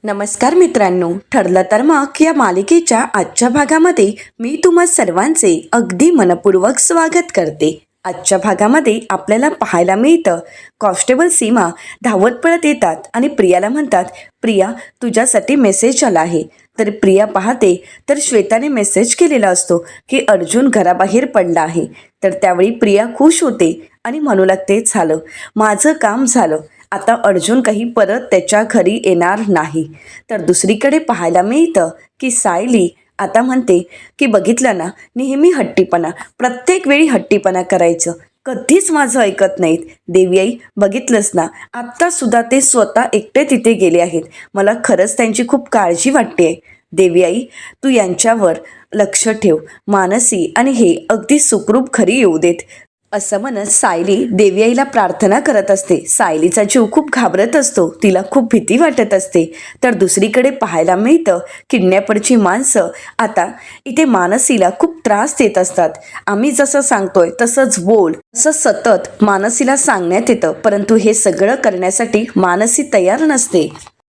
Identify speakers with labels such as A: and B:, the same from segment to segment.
A: नमस्कार मित्रांनो, ठरलं तर मग या मालिकेच्या आजच्या भागामध्ये मी तुम्हा सर्वांचे अगदी मनपूर्वक स्वागत करते. आजच्या भागामध्ये आपल्याला पाहायला मिळतं, कॉन्स्टेबल सीमा धावत पळत येतात आणि प्रियाला म्हणतात, प्रिया तुझ्यासाठी मेसेज आला आहे. तर प्रिया पाहते तर श्वेताने मेसेज केलेला असतो की अर्जुन घराबाहेर पडला आहे. तर त्यावेळी प्रिया खुश होते आणि म्हणू लागते, झालं, माझं काम झालं, आता अर्जुन काही परत त्याच्या घरी येणार नाही. तर दुसरीकडे पाहायला मिळतं की सायली आता म्हणते की बघितलं ना, नेहमी हट्टीपणा, प्रत्येक वेळी हट्टीपणा करायचं, कधीच माझं ऐकत नाहीत. देवीआई बघितलंस ना, आत्तासुद्धा ते स्वतः एकटे तिथे गेले आहेत. मला खरंच त्यांची खूप काळजी वाटते आहे. देवीआई तू यांच्यावर लक्ष ठेव, मानसी आणि हे अगदी सुखरूप घरी येऊ देत. असं म्हणत सायली देवीआईला प्रार्थना करत असते. सायलीचा जीव खूप घाबरत असतो, तिला खूप भीती वाटत असते. तर दुसरीकडे पाहायला मिळतं किडनॅपरची माणसं आता इथे मानसीला खूप त्रास देत असतात. आम्ही जसं सांगतोय तसंच बोल, असं सतत मानसीला सांगण्यात येतं, परंतु हे सगळं करण्यासाठी मानसी तयार नसते.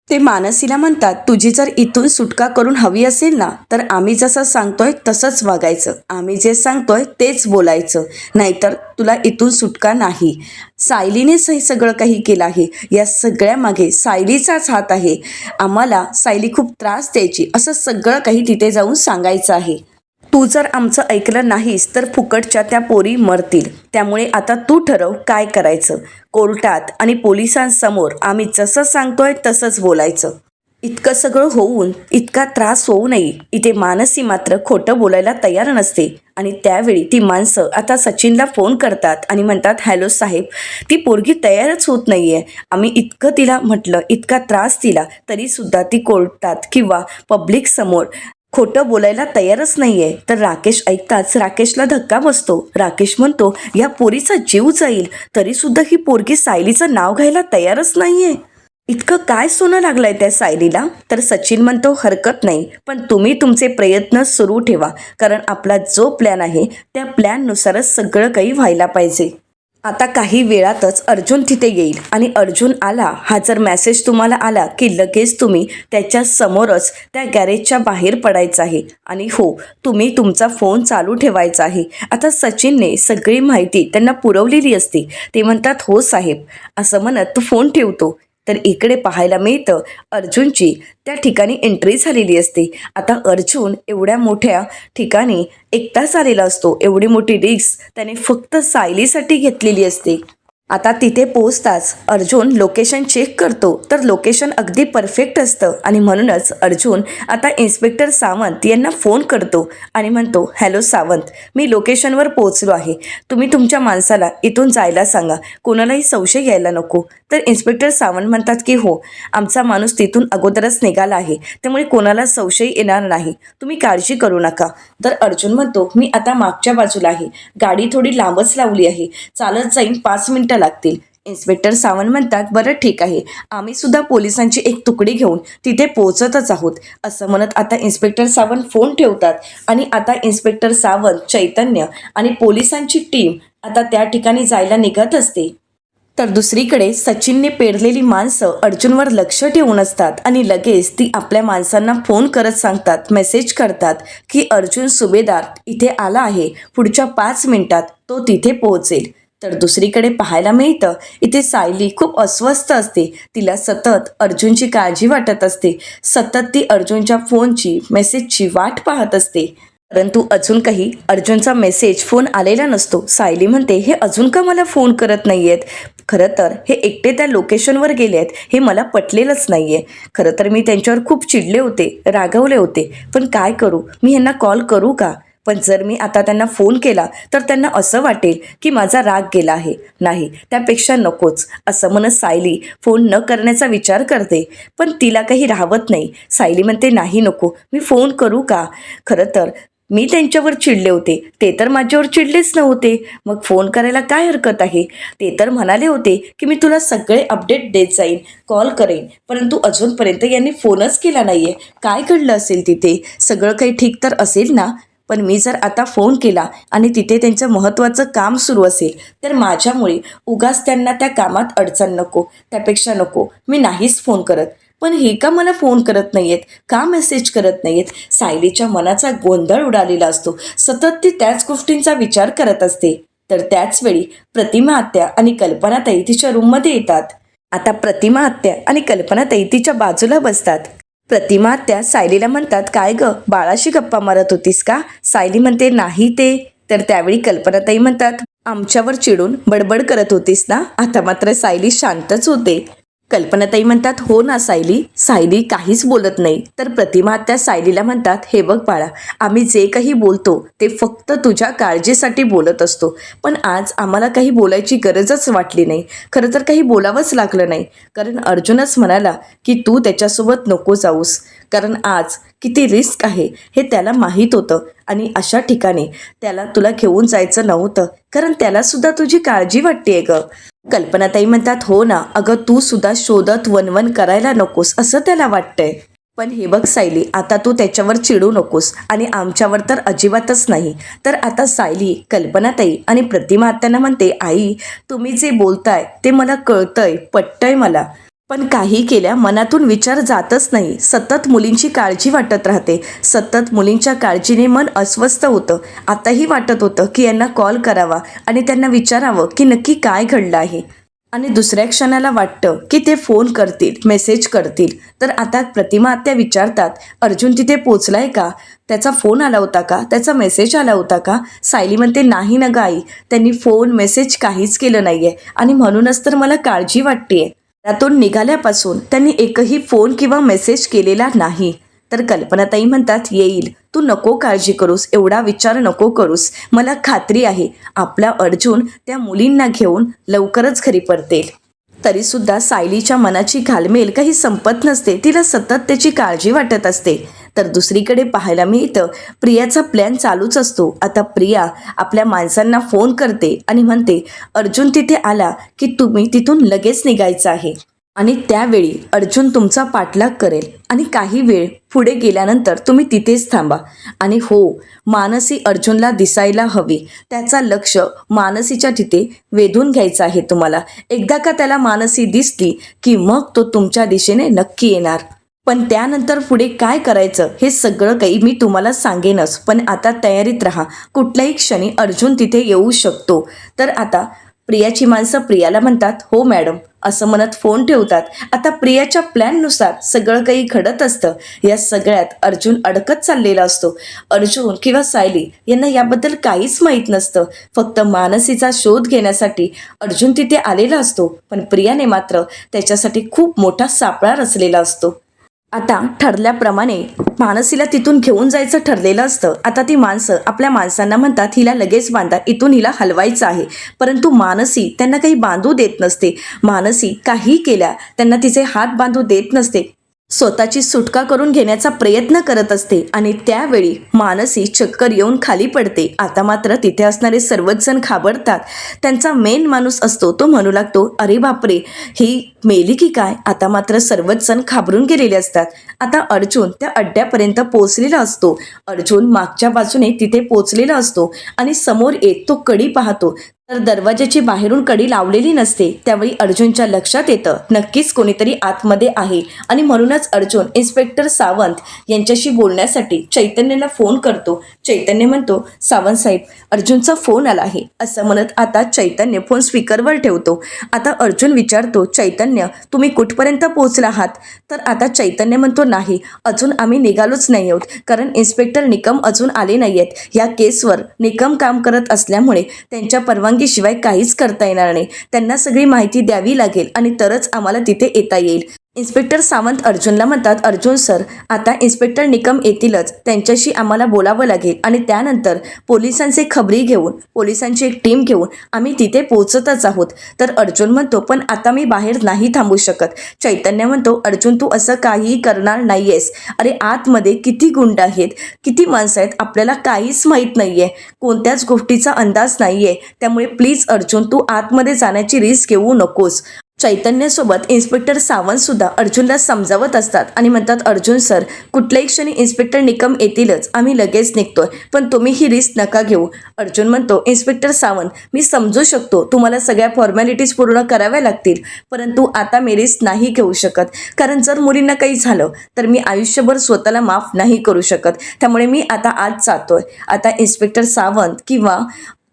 A: ते मानसीला म्हणतात, तुझी जर इथून सुटका करून हवी असेल ना, तर आम्ही जसं सांगतोय तसंच वागायचं, आम्ही जे सांगतोय तेच बोलायचं, नाहीतर तुला इथून सुटका नाही. सायलीनेच हे सगळं काही केलं आहे, या सगळ्यामागे सायलीचाच हात आहे, आम्हाला सायली खूप त्रास द्यायची, असं सगळं काही तिथे जाऊन सांगायचं आहे. तू जर आमचं ऐकलं नाहीस तर फुकटच्या त्या पोरी मरतील. त्यामुळे आता तू ठरव काय करायचं. कोर्टात आणि पोलिसांसमोर आम्ही जसं सांगतोय तसंच बोलायचं. इतकं सगळं होऊन इतका त्रास होऊ नये, इथे मानसी मात्र खोटं बोलायला तयार नसते. आणि त्यावेळी ती माणसं आता सचिनला फोन करतात आणि म्हणतात, हॅलो साहेब, ती पोरगी तयारच होत नाही आहे, आम्ही इतकं तिला म्हटलं, इतका त्रास दिला, तरीसुद्धा ती कोर्टात किंवा पब्लिक समोर खोटं बोलायला तयारच नाही आहे. तर राकेश ऐकताच राकेशला धक्का बसतो. राकेश म्हणतो, या पोरीचा जीव जाईल तरीसुद्धा ही पोरगी सायलीचं नाव घ्यायला तयारच नाही आहे. इतकं काय सोनं लागलंय त्या सायलीला. तर सचिन म्हणतो, हरकत नाही, पण तुम्ही तुमचे प्रयत्न सुरू ठेवा, कारण आपला जो प्लॅन आहे त्या प्लॅननुसारच सगळं काही व्हायला पाहिजे. आता काही वेळातच अर्जुन तिथे येईल आणि अर्जुन आला हा जर मेसेज तुम्हाला आला की लगेच तुम्ही त्याच्या समोरच त्या गॅरेजच्या बाहेर पडायचं आहे. आणि हो, तुम्ही तुमचा फोन चालू ठेवायचा आहे. आता सचिनने सगळी माहिती त्यांना पुरवलेली असते. ते म्हणतात, हो साहेब, असं म्हणत तो फोन ठेवतो. तर इकडे पाहायला मिळतं अर्जुनची त्या ठिकाणी एंट्री झालेली असते. आता अर्जुन एवढ्या मोठ्या ठिकाणी एकटाच आलेला असतो. एवढी मोठी रिस्क त्याने फक्त सायलीसाठी घेतलेली असते. आता तिथे पोहोचताच अर्जुन लोकेशन चेक करतो, तर लोकेशन अगदी परफेक्ट असतं. आणि म्हणूनच अर्जुन आता इन्स्पेक्टर सावंत यांना फोन करतो आणि म्हणतो, हॅलो सावंत, मी लोकेशनवर पोहोचलो आहे, तुम्ही तुमच्या माणसाला इथून जायला सांगा, कोणालाही संशय यायला नको. तर इन्स्पेक्टर सावंत म्हणतात की हो, आमचा माणूस तिथून अगोदरच निघाला आहे, त्यामुळे कोणाला संशय येणार नाही, तुम्ही काळजी करू नका. तर अर्जुन म्हणतो, मी आता मागच्या बाजूला आहे, गाडी थोडी लांबच लावली आहे, चालत जाईन, 5 मिनिटं लागतील. इन्स्पेक्टर सावंत म्हणतात, बरं ठीक आहे, आम्ही सुद्धा पोलिसांची एक तुकडी घेऊन तिथे पोहोचतच आहोत. असं म्हणत आता इन्स्पेक्टर सावंत फोन ठेवतात आणि आता इन्स्पेक्टर सावंत, चैतन्य आणि पोलिसांची टीम आता त्या ठिकाणी जायला निघत असते. तर दुसरीकडे सचिनने पेरलेली माणसं अर्जुनवर लक्ष ठेवून असतात आणि लगेच ती आपल्या माणसांना फोन करत सांगतात, मेसेज करतात की अर्जुन सुभेदार इथे आला आहे, पुढच्या 5 मिनिटात तो तिथे पोहोचेल. तर दुसरीकडे पाहायला मिळतं इथे सायली खूप अस्वस्थ असते. तिला सतत अर्जुनची काळजी वाटत असते. सतत ती अर्जुनच्या फोनची, मेसेजची वाट पाहत असते. परंतु अजून काही अर्जुनचा मेसेज, फोन आलेला नसतो. सायली म्हणते, हे अजून का मला फोन करत नाही आहेत. खरं तर हे एकटे त्या लोकेशनवर गेले आहेत हे मला पटलेलंच नाही आहे. खरं तर मी त्यांच्यावर खूप चिडले होते, रागवले होते, पण काय करू, मी ह्यांना कॉल करू का. पण जर मी आता त्यांना फोन केला तर त्यांना असं वाटेल की माझा राग गेला आहे. नाही, त्यापेक्षा नकोच. असं म्हणत सायली फोन न करण्याचा विचार करते, पण तिला काही राहवत नाही. सायली म्हणते, नाही नको, मी फोन करू का. खरं तर मी त्यांच्यावर चिडले होते, ते तर माझ्यावर चिडलेच नव्हते, मग फोन करायला काय हरकत आहे. ते तर म्हणाले होते की मी तुला सगळे अपडेट देत जाईन, कॉल करेन, परंतु अजूनपर्यंत यांनी फोनच केला नाही आहे. काय घडलं असेल तिथे, सगळं काही ठीक तर असेल ना. पण मी जर आता फोन केला आणि तिथे त्यांचं महत्त्वाचं काम सुरू असेल तर माझ्यामुळे उगाच त्यांना त्या कामात अडचण नको, त्यापेक्षा नको, मी नाहीच फोन करत. पण हे का मला फोन करत नाहीयेत, का मेसेज करत नाहीयेत? सायलीच्या मनाचा गोंधळ उडालेला असतो. सतत ती त्याच गोष्टींचा विचार करत असते. तर त्याच वेळी प्रतिमा आत्या आणि कल्पनाताई तिच्या रूममध्ये येतात. आता प्रतिमा आत्या आणि कल्पनाताई तिच्या बाजूला बसतात. प्रतिमा आत्या सायलीला म्हणतात, काय ग, बाळाशी गप्पा मारत होतीस का? सायली म्हणते, नाही ते. तर त्यावेळी कल्पनाताई म्हणतात, आमच्यावर चिडून बडबड करत होतीस ना? आता मात्र सायली शांतच होते. कल्पनाताई म्हणतात, हो ना सायली. सायली काहीच बोलत नाही. तर प्रतिमा आत्या सायलीला म्हणतात, हे बघ बाळा, आम्ही जे काही बोलतो ते फक्त तुझ्या काळजीसाठी बोलत असतो. पण आज आम्हाला काही बोलायची गरजच वाटली नाही. खरं तर काही बोलावंच लागलं नाही, कारण अर्जुनच म्हणाला की तू त्याच्यासोबत नको जाऊस, कारण आज किती रिस्क आहे हे त्याला माहीत होतं. आणि अशा ठिकाणी त्याला तुला घेऊन जायचं नव्हतं, कारण त्याला सुद्धा तुझी काळजी वाटतेय ग. कल्पनाताई म्हणतात, हो ना अगं, तू सुद्धा शोधत वनवन करायला नकोस असं त्याला वाटतंय. पण हे बघ सायली, आता तू त्याच्यावर चिडू नकोस आणि आमच्यावर तर अजिबातच नाही. तर आता सायली कल्पनाताई आणि प्रतिमा आत्यांना म्हणते, आई, तुम्ही जे बोलताय ते मला कळतंय, पटतंय मला, पण काही केल्या मनातून विचार जातच नाही. सतत मुलींची काळजी वाटत राहते. सतत मुलींच्या काळजीने मन अस्वस्थ होतं. आताही वाटत होतं की यांना कॉल करावा आणि त्यांना विचारावं की नक्की काय घडलं आहे. आणि दुसऱ्या क्षणाला वाटतं की ते फोन करतील, मेसेज करतील. तर आता प्रतिमा आत्या विचारतात, अर्जुन तिथे पोचलाय का? त्याचा फोन आला होता का? त्याचा मेसेज आला होता का? सायली म्हणते, नाही ना गाई, त्यांनी फोन मेसेज काहीच केलं नाहीये आणि म्हणूनच तर मला काळजी वाटतेय. त्यातून निघाल्यापासून त्यांनी एकही फोन किंवा मेसेज केलेला नाही. तर कल्पनाताई म्हणतात, येईल, तू नको काळजी करूस, एवढा विचार नको करूस. मला खात्री आहे आपला अर्जुन त्या मुलींना घेऊन लवकरच घरी परतेल. तरीसुद्धा सायलीच्या मनाची घालमेल काही संपत नसते. तिला सतत त्याची काळजी वाटत असते. तर दुसरीकडे पाहायला मिळतं, प्रियाचा प्लॅन चालूच असतो. आता प्रिया आपल्या माणसांना फोन करते आणि म्हणते, अर्जुन तिथे आला की तुम्ही तिथून लगेच निघायचं आहे आणि त्यावेळी अर्जुन तुमचा पाठलाग करेल आणि काही वेळ पुढे गेल्यानंतर तुम्ही तिथेच थांबा. आणि हो, मानसी अर्जुनला दिसायला हवी. त्याचा लक्ष मानसीच्या तिथे वेधून घ्यायचं आहे तुम्हाला. एकदा का त्याला मानसी दिसली की मग तो तुमच्या दिशेने नक्की येणार. पण त्यानंतर पुढे काय करायचं हे सगळं काही मी तुम्हाला सांगेनच. पण आता तयारीत राहा, कुठल्याही क्षणी अर्जुन तिथे येऊ शकतो. तर आता प्रियाची माणसं प्रियाला म्हणतात, हो मॅडम, असं म्हणत फोन ठेवतात. आता प्रियाच्या प्लॅननुसार सगळं काही घडत असतं. या सगळ्यात अर्जुन अडकत चाललेला असतो. अर्जुन किंवा सायली यांना याबद्दल काहीच माहीत नसतं. फक्त मानसीचा शोध घेण्यासाठी अर्जुन तिथे आलेला असतो. पण प्रियाने मात्र त्याच्यासाठी खूप मोठा सापळा रचलेला असतो. आता ठरल्याप्रमाणे मानसीला तिथून घेऊन जायचं ठरलेलं असतं. आता ती माणसं आपल्या माणसांना म्हणतात, हिला लगेच बांधा, इथून हिला हलवायचं आहे. परंतु मानसी त्यांना काही बांधू देत नसते. मानसी काही केल्या त्यांना तिचे हात बांधू देत नसते. स्वतःची सुटका करून घेण्याचा प्रयत्न करत असते आणि त्यावेळी मानसी चक्कर येऊन खाली पडते. आता मात्र तिथे असणारे सर्वच जण घाबरतात. त्यांचा मेन माणूस असतो तो म्हणू लागतो, अरे बापरे, ही मेली की काय? आता मात्र सर्वच जण घाबरून गेलेले असतात. आता अर्जुन त्या अड्ड्यापर्यंत पोहोचलेला असतो. अर्जुन मागच्या बाजूने तिथे पोहोचलेला असतो आणि समोर येत तो कडी पाहतो. तर दरवाजाची बाहेरून कडी लावलेली नसते. त्यावेळी अर्जुनच्या लक्षात येतं, नक्कीच कोणीतरी आतमध्ये आहे. आणि म्हणूनच अर्जुन इन्स्पेक्टर सावंत यांच्याशी बोलण्यासाठी चैतन्यला फोन करतो. चैतन्य म्हणतो, सावंत साहेब, अर्जुनचा फोन आला आहे, असं म्हणत आता चैतन्य फोन स्पीकरवर ठेवतो. आता अर्जुन विचारतो, चैतन्य, तुम्ही कुठपर्यंत पोहोचला आहात? तर आता चैतन्य म्हणतो, नाही, अजून आम्ही निघालोच नाही आहोत, कारण इन्स्पेक्टर निकम अजून आले नाही आहेत. या केसवर निकम काम करत असल्यामुळे त्यांच्या परवानगीशिवाय काहीच करता येणार नाही. त्यांना सगळी माहिती द्यावी लागेल आणि तरच आम्हाला तिथे येता येईल. इन्स्पेक्टर सावंत अर्जुनला म्हणतात, अर्जुन सर, आता इन्स्पेक्टर निकम येतीलच, त्यांच्याशी आम्हाला बोलावं लागेल आणि त्यानंतर पोलिसांचे खबरी घेऊन, पोलिसांची एक टीम घेऊन आम्ही तिथे पोहोचतच आहोत. तर अर्जुन म्हणतो, पण आता मी बाहेर नाही थांबू शकत. चैतन्य म्हणतो, अर्जुन, तू असं काहीही करणार नाहीयेस. अरे आतमध्ये किती गुंड आहेत, किती माणसं आहेत, आपल्याला काहीच माहीत नाहीये, कोणत्याच गोष्टीचा अंदाज नाहीये. त्यामुळे प्लीज अर्जुन, तू आतमध्ये जाण्याची रिस्क घेऊ नकोस. चैतन्यसोबत इन्स्पेक्टर सावंत सुद्धा अर्जुनला समजावत असतात आणि म्हणतात, अर्जुन सर, कुठल्याही क्षणी इन्स्पेक्टर निकम येतीलच, आम्ही लगेच निघतोय, पण तुम्ही ही रिस्क नका घेऊ. अर्जुन म्हणतो, इन्स्पेक्टर सावंत, मी समजू शकतो तुम्हाला सगळ्या फॉर्मॅलिटीज पूर्ण कराव्या लागतील, परंतु आता मी रिस्क नाही घेऊ शकत, कारण जर मुलींना काही झालं तर मी आयुष्यभर स्वतःला माफ नाही करू शकत. त्यामुळे मी आता आज जातोय. आता इन्स्पेक्टर सावंत किंवा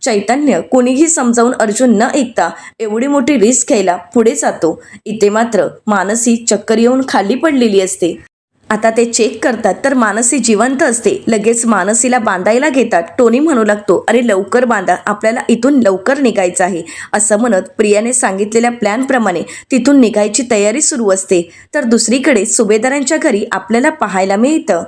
A: चैतन्य कोणीही समजावून अर्जुन न ऐकता एवढी मोठी रिस्क घ्यायला पुढे जातो. इथे मात्र मानसी चक्कर येऊन खाली पडलेली असते. आता ते चेक करतात तर मानसी जिवंत असते. लगेच मानसीला बांधायला घेतात. टोनी म्हणू लागतो, अरे लवकर बांधा, आपल्याला इथून लवकर निघायचं आहे. असं म्हणत प्रियाने सांगितलेल्या प्लॅनप्रमाणे तिथून निघायची तयारी सुरू असते. तर दुसरीकडे सुभेदारांच्या घरी आपल्याला पाहायला मिळतं,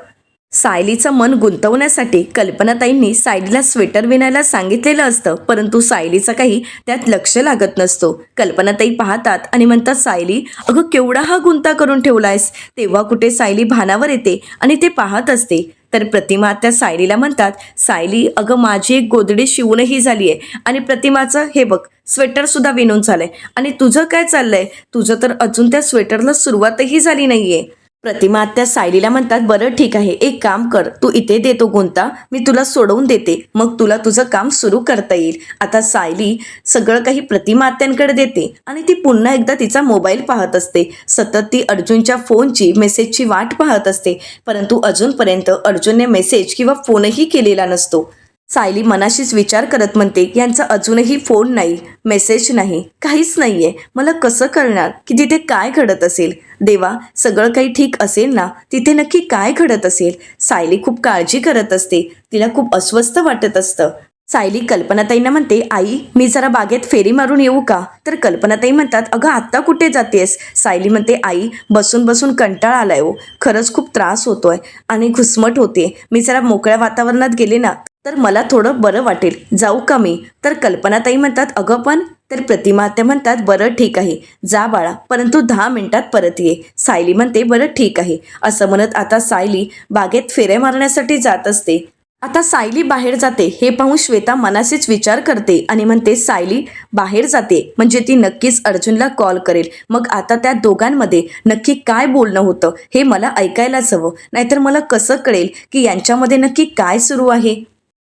A: सायलीचं मन गुंतवण्यासाठी कल्पनाताईंनी सायलीला स्वेटर विणायला सांगितलेलं असतं, परंतु सायलीचं काही त्यात लक्ष लागत नसतो. कल्पनाताई पाहतात आणि म्हणतात, सायली, अगं केवढा हा गुंता करून ठेवलायस. तेव्हा कुठे सायली भानावर येते आणि ते पाहत असते. तर प्रतिमा त्या सायलीला म्हणतात, सायली, अगं माझी एक गोधडी शिवूनही झाली आहे आणि प्रतिमाचं हे बघ स्वेटरसुद्धा विणून झालंय, आणि तुझं काय चाललंय? तुझं तर अजून त्या स्वेटरला सुरुवातही झाली नाहीये. प्रतिमा त्या सायलीला म्हणतात, बरं ठीक आहे, एक काम कर, तू इथे देतो गुंता, मी तुला सोडवून देते, मग तुला तुझं काम सुरू करता येईल. आता सायली सगळं काही प्रतिमा आत्यांकडे देते आणि ती पुन्हा एकदा तिचा मोबाईल पाहत असते. सतत ती अर्जुनच्या फोनची मेसेजची वाट पाहत असते, परंतु अजूनपर्यंत अर्जुनने मेसेज किंवा फोनही केलेला नसतो. सायली मनाशीच विचार करत म्हणते, यांचा अजूनही फोन नाही, मेसेज नाही, काहीच नाहीये. मला कसं कळणार की तिथे काय घडत असेल? देवा, सगळं काही ठीक असेल ना? तिथे नक्की काय घडत असेल? सायली खूप काळजी करत असते. तिला खूप अस्वस्थ वाटत असतं. सायली कल्पनाताईंना म्हणते, आई, मी जरा बागेत फेरी मारून येऊ का? तर कल्पनाताई म्हणतात, अगं आत्ता कुठे जातेस? सायली म्हणते, आई, बसून बसून कंटाळा आलाय हो, खरंच खूप त्रास होतोय आणि घुसमट होते. मी जरा मोकळ्या वातावरणात गेले ना तर मला थोडं बरं वाटेल, जाऊ का मी? तर कल्पनाताई म्हणतात, अगं पण. तर प्रतिमा त्या म्हणतात, बरं ठीक आहे, जा बाळा, परंतु 10 मिनिटात परत ये. सायली म्हणते, बरं ठीक आहे. असं म्हणत आता सायली बागेत फेऱ्या मारण्यासाठी जात असते. आता सायली बाहेर जाते हे पाहून श्वेता मनाशीच विचार करते आणि म्हणते, सायली बाहेर जाते म्हणजे ती नक्कीच अर्जुनला कॉल करेल. मग आता त्या दोघांमध्ये नक्की काय बोलणं होतं हे मला ऐकायलाच हवं, नाहीतर मला कसं कळेल की यांच्यामध्ये नक्की काय सुरू आहे.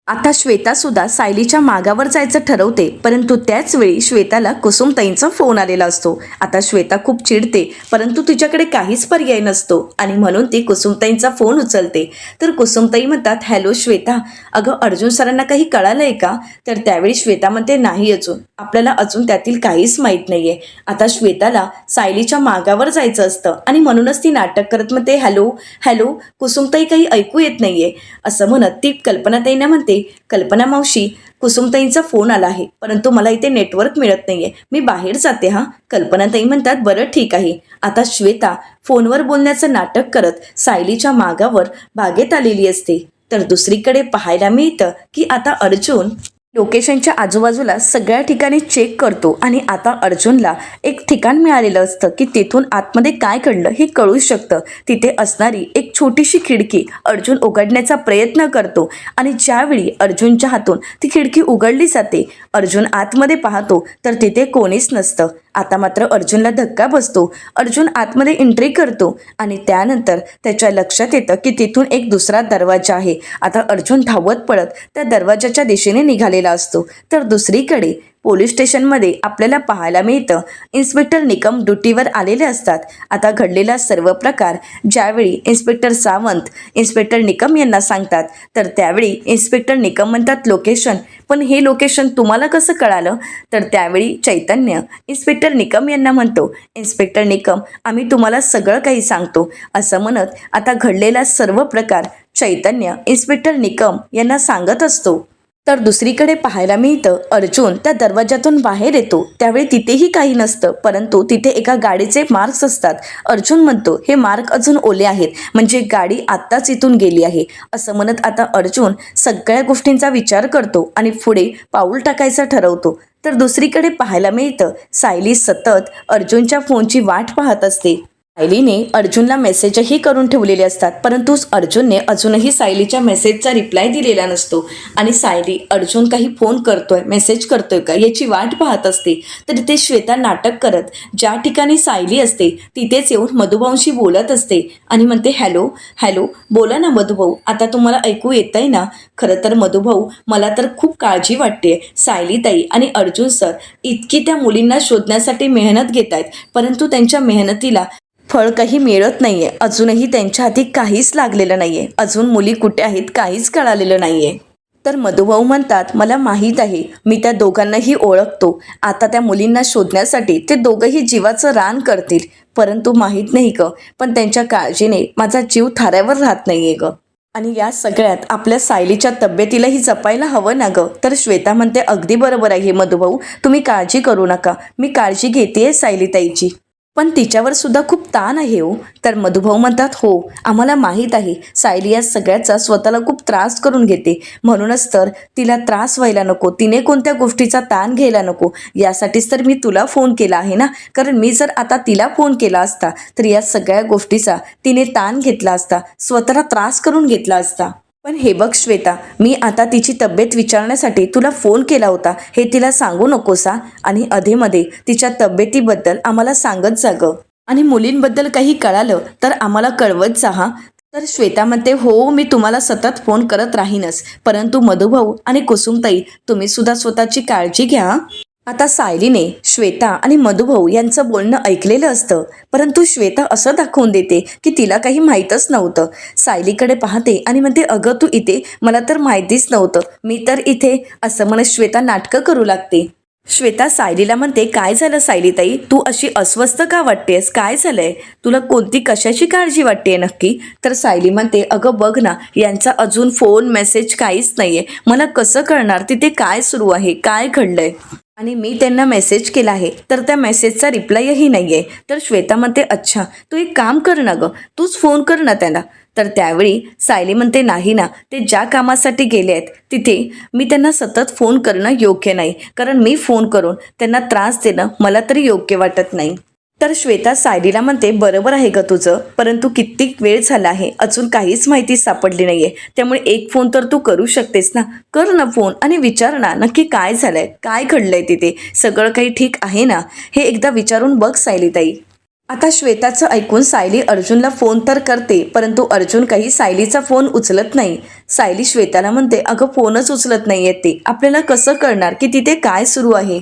A: आता श्वेता सुद्धा सायलीच्या मागावर जायचं ठरवते, परंतु त्याच वेळी श्वेताला कुसुमताईंचा फोन आलेला असतो. आता श्वेता खूप चिडते, परंतु तिच्याकडे काहीच पर्याय नसतो आणि म्हणून ती कुसुमताईंचा फोन उचलते. तर कुसुमताई म्हणतात, हॅलो श्वेता, अगं अर्जुन सरांना काही कळालंय का? तर त्यावेळी श्वेता म्हणते, नाही, अजून आपल्याला अजून त्यातील काहीच माहीत नाहीये. आता श्वेताला सायलीच्या मागावर जायचं असतं आणि म्हणूनच ती नाटक करत म्हणते, हॅलो हॅलो, कुसुमताई काही ऐकू येत नाहीये. असं म्हणत ती कल्पनाताईंना म्हणते, कल्पना मावशी, कुसुमताईंचा फोन आला आहे, परंतु मला इथे नेटवर्क मिळत नाहीये, मी बाहेर जाते हा. कल्पनाताई म्हणतात, बरं ठीक आहे. आता श्वेता फोनवर बोलण्याचं नाटक करत सायलीच्या मागावर बागेत आलेली असते. तर दुसरीकडे पाहायला मिळतं की आता अर्जुन लोकेशनच्या आजूबाजूला सगळ्या ठिकाणी चेक करतो आणि आता अर्जुनला एक ठिकाण मिळालेलं असतं की तिथून आतमध्ये काय घडलं हे कळू शकतं. तिथे असणारी एक छोटीशी खिडकी अर्जुन उघडण्याचा प्रयत्न करतो आणि ज्यावेळी अर्जुनच्या हातून ती खिडकी उघडली जाते, अर्जुन आतमध्ये पाहतो तर तिथे कोणीच नसतं. आता मात्र अर्जुनला धक्का बसतो. अर्जुन आतमध्ये एंट्री करतो आणि त्यानंतर त्याच्या लक्षात येतं की तिथून एक दुसरा दरवाजा आहे. आता अर्जुन धावत पळत त्या दरवाजाच्या दिशेने निघालेला असतो. तर दुसरीकडे पोलीस स्टेशनमध्ये आपल्याला पाहायला मिळतं, इन्स्पेक्टर निकम ड्युटीवर आलेले असतात. आता घडलेला सर्व प्रकार ज्यावेळी इन्स्पेक्टर सावंत इन्स्पेक्टर निकम यांना सांगतात, तर त्यावेळी इन्स्पेक्टर निकम म्हणतात, लोकेशन, पण हे लोकेशन तुम्हाला कसं कळालं? तर त्यावेळी चैतन्य इन्स्पेक्टर निकम यांना म्हणतो, इन्स्पेक्टर निकम, आम्ही तुम्हाला सगळं काही सांगतो. असं म्हणत आता घडलेला सर्व प्रकार चैतन्य इन्स्पेक्टर निकम यांना सांगत असतो. तर दुसरीकडे पाहायला मिळतं, अर्जुन त्या दरवाजातून बाहेर येतो. त्यावेळी तिथेही काही नसतं, परंतु तिथे एका गाडीचे मार्क्स असतात. अर्जुन म्हणतो, हे मार्क अजून ओले आहेत, म्हणजे गाडी आत्ताच इथून गेली आहे. असं म्हणत आता अर्जुन सगळ्या गोष्टींचा विचार करतो आणि पुढे पाऊल टाकायचं ठरवतो. तर दुसरीकडे पाहायला मिळतं, सायली सतत अर्जुनच्या फोनची वाट पाहत असते. सायलीने अर्जुनला मेसेजही करून ठेवलेले असतात, परंतु अर्जुनने अजूनही सायलीच्या मेसेजचा रिप्लाय दिलेला नसतो आणि सायली अर्जुन काही फोन करतोय, मेसेज करतोय का याची वाट पाहत असते. तर ते श्वेता नाटक करत ज्या ठिकाणी सायली असते तिथेच येऊन मधुभाऊंशी बोलत असते आणि म्हणते, हॅलो हॅलो, बोला ना मधुभाऊ, आता तुम्हाला ऐकू येतंय ना? खरं तर मधुभाऊ, मला तर खूप काळजी वाटते. सायलीताई आणि अर्जुन सर इतकी त्या मुलींना शोधण्यासाठी मेहनत घेत आहेत, परंतु त्यांच्या मेहनतीला फळ काही मिळत नाहीये. अजूनही त्यांच्या हाती काहीच लागलेलं नाहीये. अजून मुली कुठे आहेत काहीच कळालेलं नाहीये. तर मधुभाऊ म्हणतात, मला माहीत आहे, मी त्या दोघांनाही ओळखतो. आता त्या मुलींना शोधण्यासाठी ते दोघंही जीवाचं रान करतील, परंतु माहीत नाही ग, पण त्यांच्या काळजीने माझा जीव थाऱ्यावर राहत नाहीये ग. आणि या सगळ्यात आपल्या सायलीच्या तब्येतीलाही जपायला हवं ना ग. तर श्वेता म्हणते, अगदी बरोबर आहे मधुभाऊ, तुम्ही काळजी करू नका, मी काळजी घेतेय सायलीताईची, पण तिच्यावर सुद्धा खूप ताण आहे हो. तर मधुभाऊ म्हणतात, हो आम्हाला माहीत आहे, सायली या सगळ्याचा स्वतःला खूप त्रास करून घेते, म्हणूनच तर तिला त्रास व्हायला नको, तिने कोणत्या गोष्टीचा ताण घ्यायला नको, यासाठीच तर मी तुला फोन केला आहे ना. कारण मी जर आता तिला फोन केला असता तर या सगळ्या गोष्टीचा तिने ताण घेतला असता, स्वतःला त्रास करून घेतला असता. पण हे बघ श्वेता, मी आता तिची तब्येत विचारण्यासाठी तुला फोन केला होता, हे तिला सांगू नकोसा. आणि अधेमध्ये तिच्या तब्येतीबद्दल आम्हाला सांगत जा गं. आणि मुलींबद्दल काही कळालं तर आम्हाला कळवत जा हा. तर श्वेता म्हणते, हो मी तुम्हाला सतत फोन करत राहीनच, परंतु मधुभाऊ आणि कुसुमताई तुम्ही सुद्धा स्वतःची काळजी घ्या. आता सायलीने श्वेता आणि मधुभाऊ यांचं बोलणं ऐकलेलं असतं, परंतु श्वेता असं दाखवून देते की तिला काही माहीतच नव्हतं. सायलीकडे पाहते आणि म्हणते, अगं तू इथे, मला तर माहितीच नव्हतं, मी तर इथे, असं म्हणत श्वेता नाटकं करू लागते. श्वेता सायलीला म्हणते, काय झालं सायलीताई, तू अशी अस्वस्थ का वाटतेस, काय झालंय, तुला कोणती कशाची काळजी वाटते नक्की? तर सायली म्हणते, अगं बघ ना, यांचा अजून फोन मेसेज काहीच नाहीये, मला कसं कळणार तिथे काय सुरू आहे, काय घडलंय? आणि मी त्यांना मेसेज केला आहे तर त्या मेसेजचा रिप्लायही नाही आहे. तर श्वेता म्हणते, अच्छा तू एक काम कर ना गं, तूच फोन कर ना त्यांना. तर त्यावेळी सायली म्हणते, नाही ना, ते ज्या कामासाठी गेले आहेत तिथे मी त्यांना सतत फोन करणं योग्य नाही, कारण मी फोन करून त्यांना त्रास देणं मला तरी योग्य वाटत नाही. तर श्वेता सायलीला म्हणते, बरोबर आहे ग तुझं, परंतु किती वेळ झाला आहे, अजून काहीच माहिती सापडली नाहीये, त्यामुळे एक फोन तर तू करू शकतेस ना, कर ना फोन आणि विचार ना नक्की काय झालंय, काय घडलंय तिथे, सगळं काही ठीक आहे ना, हे एकदा विचारून बघ सायलीताई. आता श्वेताचं ऐकून सायली अर्जुनला फोन तर करते, परंतु अर्जुन काही सायलीचा फोन उचलत नाही. सायली श्वेताला म्हणते, अगं फोनच उचलत नाहीये ते, आपल्याला कसं कळणार की तिथे काय सुरू आहे?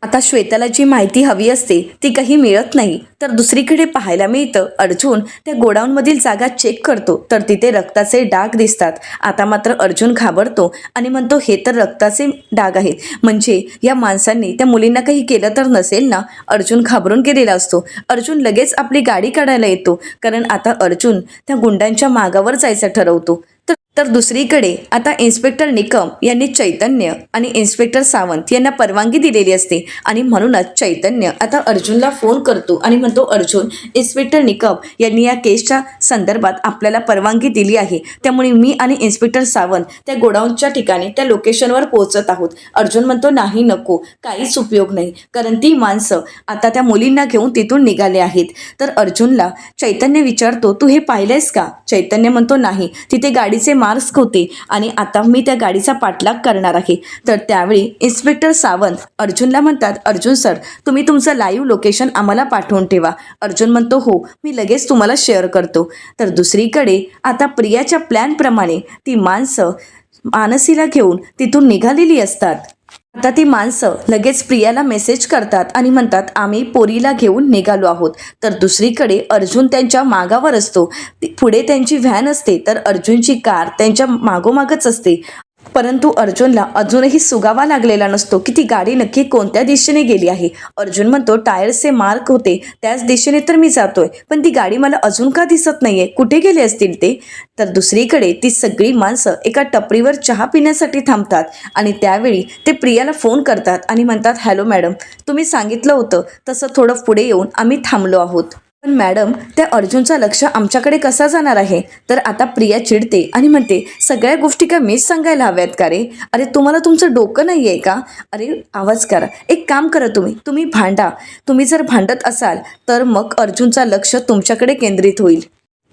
A: आता श्वेताला जी माहिती हवी असते ती काही मिळत नाही. तर दुसरीकडे पाहायला मिळतं, अर्जुन त्या गोडाऊनमधील जागा चेक करतो तर तिथे रक्ताचे डाग दिसतात. आता मात्र अर्जुन घाबरतो आणि म्हणतो, हे तर रक्ताचे डाग आहेत, म्हणजे या माणसांनी त्या मुलींना काही केलं तर नसेल ना? अर्जुन घाबरून गेलेला असतो. अर्जुन लगेच आपली गाडी काढायला येतो, कारण आता अर्जुन त्या गुंडांच्या मागावर जायचं ठरवतो. तर दुसरीकडे आता इन्स्पेक्टर निकम यांनी चैतन्य आणि इन्स्पेक्टर सावंत यांना परवानगी दिलेली असते आणि म्हणूनच चैतन्य आता अर्जुनला फोन करतो आणि म्हणतो, अर्जुन, इन्स्पेक्टर निकम यांनी या केसच्या संदर्भात आपल्याला परवानगी दिली आहे, त्यामुळे मी आणि इन्स्पेक्टर सावंत त्या गोडाऊनच्या ठिकाणी त्या लोकेशनवर पोहोचत आहोत. अर्जुन म्हणतो, नाही नको, काहीच उपयोग नाही, कारण ती माणसं आता त्या मुलींना घेऊन तिथून निघाले आहेत. तर अर्जुनला चैतन्य विचारतो, तू हे पाहिलंयस का? चैतन्य म्हणतो, नाही, तिथे गाडीचे मार्क्स होते आणि आता मी त्या गाडीचा पाठलाग करणार आहे. तर त्यावेळी इन्स्पेक्टर सावंत अर्जुनला म्हणतात, अर्जुन सर, तुम्ही तुमचं लाईव्ह लोकेशन आम्हाला पाठवून ठेवा. अर्जुन म्हणतो, हो मी लगेच तुम्हाला शेअर करतो. तर दुसरीकडे आता प्रियाच्या प्लॅनप्रमाणे ती माणसं मानसीला घेऊन तिथून निघालेली असतात. आता ती माणसं लगेच प्रियाला मेसेज करतात आणि म्हणतात, आम्ही पोरीला घेऊन निघालो आहोत. तर दुसरीकडे अर्जुन त्यांच्या मागावर असतो, पुढे त्यांची व्हॅन असते तर अर्जुनची कार त्यांच्या मागोमागच असते. परंतु अर्जुनला अजूनही सुगावा लागलेला नसतो की ती गाडी नक्की कोणत्या दिशेने गेली आहे. अर्जुन म्हणतो, टायर्सचे मार्क होते त्याच दिशेने तर मी जातोय, पण ती गाडी मला अजून का दिसत नाहीये, कुठे गेले असतील ते? तर दुसरीकडे ती सगळी माणसं एका टपरीवर चहा पिण्यासाठी थांबतात आणि त्यावेळी ते प्रियाला फोन करतात आणि म्हणतात, हॅलो मॅडम, तुम्ही सांगितलं होतं तसं थोडं पुढे येऊन आम्ही थांबलो आहोत. पण मॅडम, त्या अर्जुनचं लक्ष आमच्याकडे कसं जाणार आहे? तर आता प्रिया चिडते आणि म्हणते, सगळ्या गोष्टी का मीच सांगायला हव्यात का रे? अरे तुम्हाला तुमचं डोकं नाही आहे का? अरे आवाज करा, एक काम करा, तुम्ही भांडा. तुम्ही जर भांडत असाल तर मग अर्जुनचं लक्ष तुमच्याकडे केंद्रित होईल.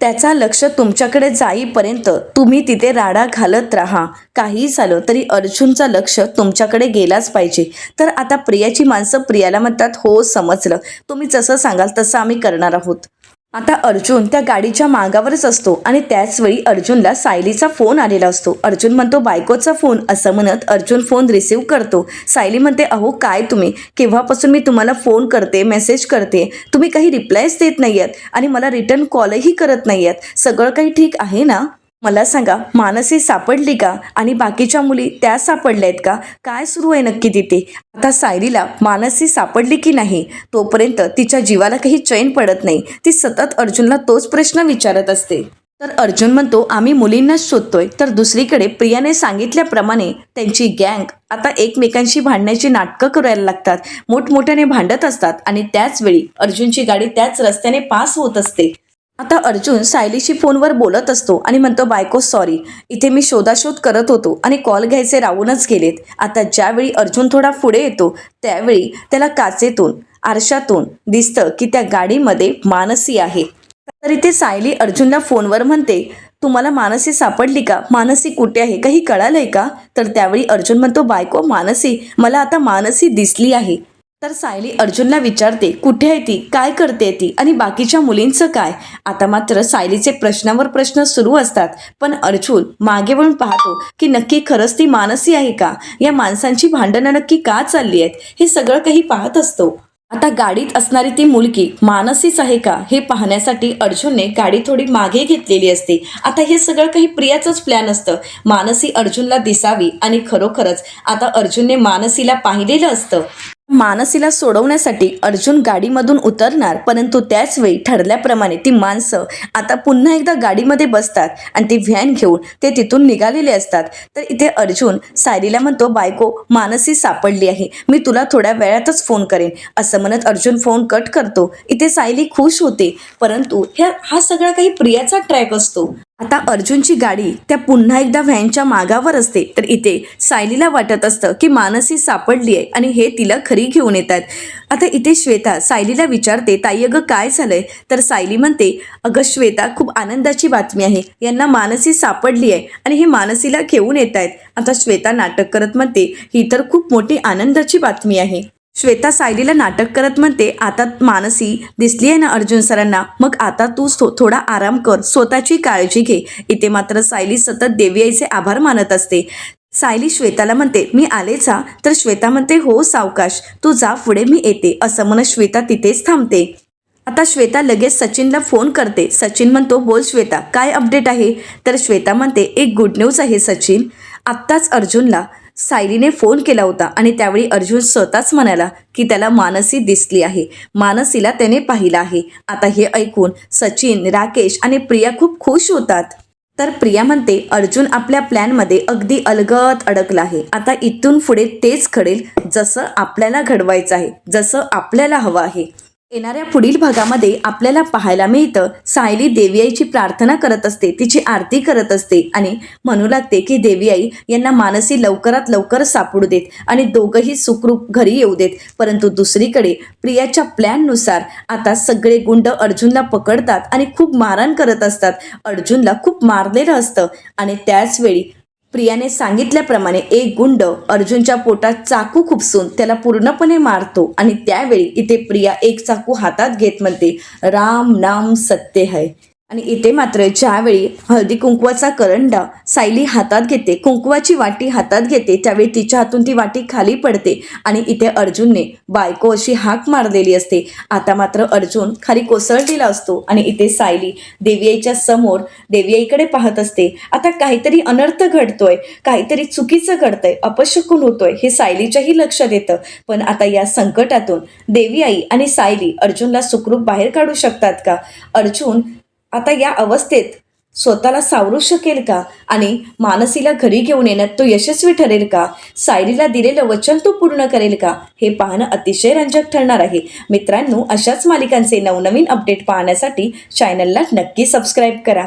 A: त्याचा लक्ष तुमच्याकडे जाईपर्यंत तुम्ही तिथे राडा घालत राहा. काही झालं तरी अर्जुनचं लक्ष तुमच्याकडे गेलाच पाहिजे. तर आता प्रियाची माणसं प्रियाला म्हणतात, हो समजलं, तुम्ही जसं सांगाल तसं आम्ही करणार आहोत. आता अर्जुन त्या गाडीच्या मागावरच असतो आणि त्याचवेळी अर्जुनला सायलीचा फोन आलेला असतो. अर्जुन म्हणतो, बायकोचा फोन, असं म्हणत अर्जुन फोन रिसीव्ह करतो. सायली म्हणते, अहो काय तुम्ही, केव्हापासून मी तुम्हाला फोन करते, मेसेज करते, तुम्ही काही रिप्लायच देत नाही आहेत आणि मला रिटर्न कॉलही करत नाही आहेत. सगळं काही ठीक आहे ना? मला सांगा, मानसी सापडली का? आणि बाकीच्या मुली त्या सापडल्या आहेत का? काय सुरू आहे नक्की तिथे? आता सायलीला मानसी सापडली की नाही तोपर्यंत तिच्या जीवाला काही चैन पडत नाही. ती सतत अर्जुनला तोच प्रश्न विचारत असते. तर अर्जुन म्हणतो, आम्ही मुलींनाच शोधतोय. तर दुसरीकडे प्रियाने सांगितल्याप्रमाणे त्यांची गँग आता एकमेकांशी भांडण्याची नाटकं करायला लागतात. मोठमोठ्याने भांडत असतात आणि त्याचवेळी अर्जुनची गाडी त्याच रस्त्याने पास होत असते. आता अर्जुन सायलीशी फोनवर बोलत असतो आणि म्हणतो, बायको सॉरी, इथे मी शोधाशोध करत होतो आणि कॉल घ्यायचे राहूनच गेलेत. आता ज्यावेळी अर्जुन थोडा पुढे येतो त्यावेळी त्याला काचेतून, आरशातून दिसतं की त्या गाडीमध्ये मानसी आहे. तर इथे सायली अर्जुनला फोनवर म्हणते, तुम्हाला मानसी सापडली का? मानसी कुठे आहे? काही कळालंय का? तर त्यावेळी अर्जुन म्हणतो, बायको मानसी, मला आता मानसी दिसली आहे. तर सायली अर्जुनला विचारते, कुठे आहे ती, काय करते ती आणि बाकीच्या मुलींचं काय? आता मात्र सायलीचे प्रश्नावर प्रश्न सुरू असतात. पण अर्जुन मागे वळून पाहतो की नक्की खरंच ती मानसी आहे का? या माणसांची भांडणं नक्की का चालली आहेत हे सगळं काही पाहत असतो. आता गाडीत असणारी ती मुलगी मानसीच आहे का हे पाहण्यासाठी अर्जुनने गाडी थोडी मागे घेतलेली असते. आता हे सगळं काही प्रियाचंच प्लॅन असतं. मानसी अर्जुनला दिसावी आणि खरोखरच आता अर्जुनने मानसीला पाहिलेलं असतं. मानसीला सोडवण्यासाठी अर्जुन गाडीमधून उतरणार, परंतु त्याच वेळी ठरल्याप्रमाणे ती माणसं आता पुन्हा एकदा गाडीमध्ये बसतात आणि ती व्हॅन घेऊन ते तिथून निघालेले असतात. तर इथे अर्जुन सायलीला म्हणतो, बायको मानसी सापडली आहे, मी तुला थोड्या वेळातच फोन करेन. असं म्हणत अर्जुन फोन कट करतो. इथे सायली खुश होते, परंतु हा सगळा काही प्रियाचा ट्रॅक असतो. आता अर्जुनची गाडी त्या पुन्हा एकदा व्हॅनच्या मागावर असते. तर इथे सायलीला वाटत असतं की मानसी सापडली आहे आणि हे तिला खरी घेऊन येतात. आता इथे श्वेता सायलीला विचारते, ताई अगं काय झालंय? तर सायली म्हणते, अगं श्वेता, खूप आनंदाची बातमी आहे, यांना मानसी सापडली आहे आणि हे मानसीला घेऊन येत आहेत. आता श्वेता नाटक करत म्हणते, ही तर खूप मोठी आनंदाची बातमी आहे. श्वेता सायलीला नाटक करत म्हणते, आता मानसी दिसली आहे ना अर्जुन सरांना, मग आता तू थोडा आराम कर, स्वतःची काळजी घे. इथे मात्र सायली सतत देवी आईचे आभार मानत असते. सायली श्वेताला म्हणते, मी आलेच हा. तर श्वेता म्हणते, हो सावकाश, तू जा पुढे, मी येते. असं म्हणत श्वेता तिथेच थांबते. आता श्वेता लगेच सचिनला फोन करते. सचिन म्हणतो, बोल श्वेता, काय अपडेट आहे? तर श्वेता म्हणते, एक गुड न्यूज आहे सचिन, आत्ताच अर्जुनला सायलीने फोन केला होता आणि त्यावेळी अर्जुन स्वतःच म्हणाला की त्याला मानसी दिसली आहे, मानसीला त्याने पाहिलं आहे. आता हे ऐकून सचिन, राकेश आणि प्रिया खूप खुश होतात. तर प्रिया म्हणते, अर्जुन आपल्या प्लॅनमध्ये अगदी अलगद अडकला आहे. आता इथून पुढे तेच घडेल जसं आपल्याला घडवायचं आहे, जसं आपल्याला हवं आहे. येणाऱ्या पुढील भागामध्ये आपल्याला पाहायला मिळतं, सायली देवी आईची प्रार्थना करत असते, तिची आरती करत असते आणि म्हणू लागते की देवी आई यांना मानसी लवकरात लवकर सापडू देत आणि दोघंही सुखरूप घरी येऊ देत. परंतु दुसरीकडे प्रियाच्या प्लॅननुसार आता सगळे गुंड अर्जुनला पकडतात आणि खूप मारहाण करत असतात. अर्जुनला खूप मारलेलं असतं आणि त्याचवेळी प्रियाने सांगितल्याप्रमाणे एक गुंड अर्जुनच्या पोटात चाकू खुपसून त्याला पूर्णपणे मारतो आणि त्यावेळी इथे प्रिया एक चाकू हातात घेत म्हणते, राम नाम सत्य है. आणि इथे मात्र ज्यावेळी हळदी कुंकवाचा करंडा सायली हातात घेते, कुंकवाची वाटी हातात घेते, त्यावेळी तिच्या हातून ती वाटी खाली पडते आणि इथे अर्जुनने बायको अशी हाक मारलेली असते. आता मात्र अर्जुन खाली कोसळलेला असतो आणि इथे सायली देवी आईच्या समोर देवी आईकडे पाहत असते. आता काहीतरी अनर्थ घडतोय, काहीतरी चुकीचं घडतंय, अपशकुन होतोय हे सायलीच्याही लक्षात येतं. पण आता या संकटातून देवी आई आणि सायली अर्जुनला सुखरूप बाहेर काढू शकतात का? अर्जुन आता या अवस्थेत स्वतःला सावरू शकेल का आणि मानसीला घरी घेऊन येण्यात तो यशस्वी ठरेल का? सायलीला दिलेलं वचन तो पूर्ण करेल का? हे पाहणं अतिशय रंजक ठरणार आहे. मित्रांनो, अशाच मालिकांचे नवनवीन अपडेट पाहण्यासाठी चॅनलला नक्की सबस्क्राईब करा.